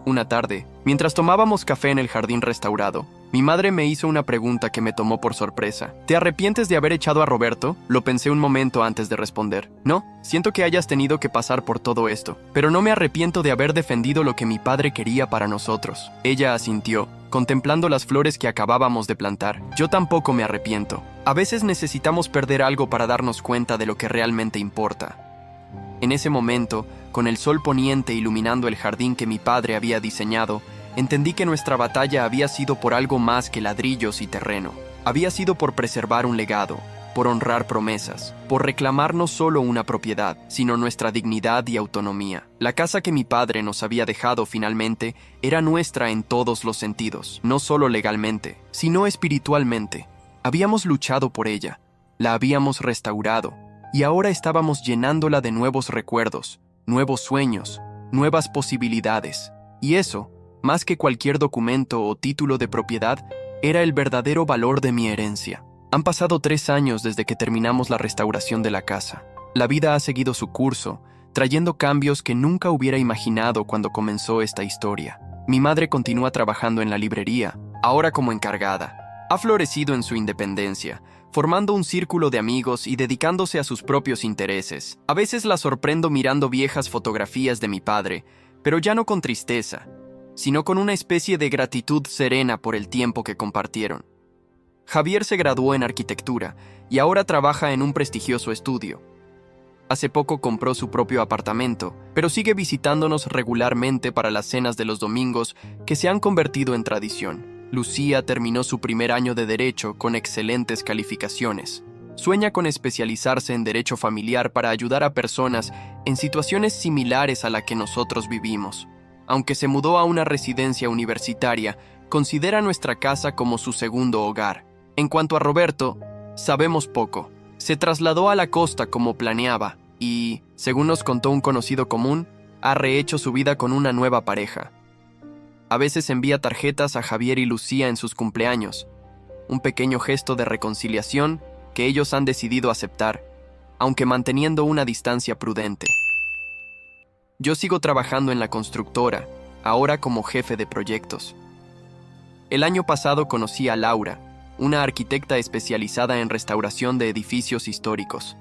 Una tarde, mientras tomábamos café en el jardín restaurado, mi madre me hizo una pregunta que me tomó por sorpresa. ¿Te arrepientes de haber echado a Roberto? Lo pensé un momento antes de responder. No, siento que hayas tenido que pasar por todo esto, pero no me arrepiento de haber defendido lo que mi padre quería para nosotros. Ella asintió, contemplando las flores que acabábamos de plantar. Yo tampoco me arrepiento. A veces necesitamos perder algo para darnos cuenta de lo que realmente importa. En ese momento, con el sol poniente iluminando el jardín que mi padre había diseñado, entendí que nuestra batalla había sido por algo más que ladrillos y terreno. Había sido por preservar un legado, por honrar promesas, por reclamar no solo una propiedad, sino nuestra dignidad y autonomía. La casa que mi padre nos había dejado finalmente era nuestra en todos los sentidos, no solo legalmente, sino espiritualmente. Habíamos luchado por ella, la habíamos restaurado, y ahora estábamos llenándola de nuevos recuerdos, nuevos sueños, nuevas posibilidades. Y eso, más que cualquier documento o título de propiedad, era el verdadero valor de mi herencia. Han pasado 3 años desde que terminamos la restauración de la casa. La vida ha seguido su curso, trayendo cambios que nunca hubiera imaginado cuando comenzó esta historia. Mi madre continúa trabajando en la librería, ahora como encargada. Ha florecido en su independencia, formando un círculo de amigos y dedicándose a sus propios intereses. A veces la sorprendo mirando viejas fotografías de mi padre, pero ya no con tristeza, sino con una especie de gratitud serena por el tiempo que compartieron. Javier se graduó en arquitectura y ahora trabaja en un prestigioso estudio. Hace poco compró su propio apartamento, pero sigue visitándonos regularmente para las cenas de los domingos que se han convertido en tradición. Lucía terminó su primer año de Derecho con excelentes calificaciones. Sueña con especializarse en Derecho familiar para ayudar a personas en situaciones similares a la que nosotros vivimos. Aunque se mudó a una residencia universitaria, considera nuestra casa como su segundo hogar. En cuanto a Roberto, sabemos poco. Se trasladó a la costa como planeaba y, según nos contó un conocido común, ha rehecho su vida con una nueva pareja. A veces envía tarjetas a Javier y Lucía en sus cumpleaños, un pequeño gesto de reconciliación que ellos han decidido aceptar, aunque manteniendo una distancia prudente. Yo sigo trabajando en la constructora, ahora como jefe de proyectos. El año pasado conocí a Laura, una arquitecta especializada en restauración de edificios históricos.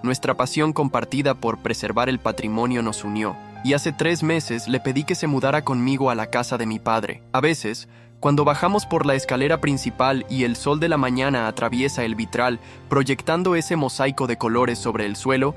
Nuestra pasión compartida por preservar el patrimonio nos unió, y hace 3 meses le pedí que se mudara conmigo a la casa de mi padre. A veces, cuando bajamos por la escalera principal y el sol de la mañana atraviesa el vitral, proyectando ese mosaico de colores sobre el suelo,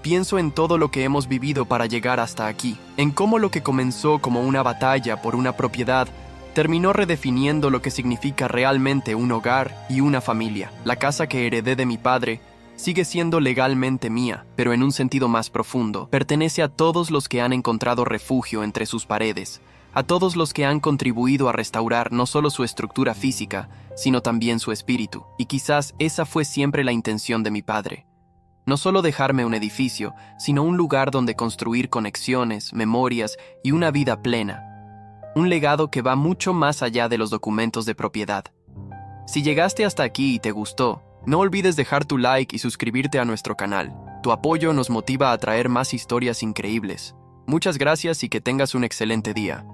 pienso en todo lo que hemos vivido para llegar hasta aquí, en cómo lo que comenzó como una batalla por una propiedad terminó redefiniendo lo que significa realmente un hogar y una familia. La casa que heredé de mi padre sigue siendo legalmente mía, pero en un sentido más profundo. Pertenece a todos los que han encontrado refugio entre sus paredes, a todos los que han contribuido a restaurar no solo su estructura física, sino también su espíritu. Y quizás esa fue siempre la intención de mi padre. No solo dejarme un edificio, sino un lugar donde construir conexiones, memorias y una vida plena. Un legado que va mucho más allá de los documentos de propiedad. Si llegaste hasta aquí y te gustó, no olvides dejar tu like y suscribirte a nuestro canal. Tu apoyo nos motiva a traer más historias increíbles. Muchas gracias y que tengas un excelente día.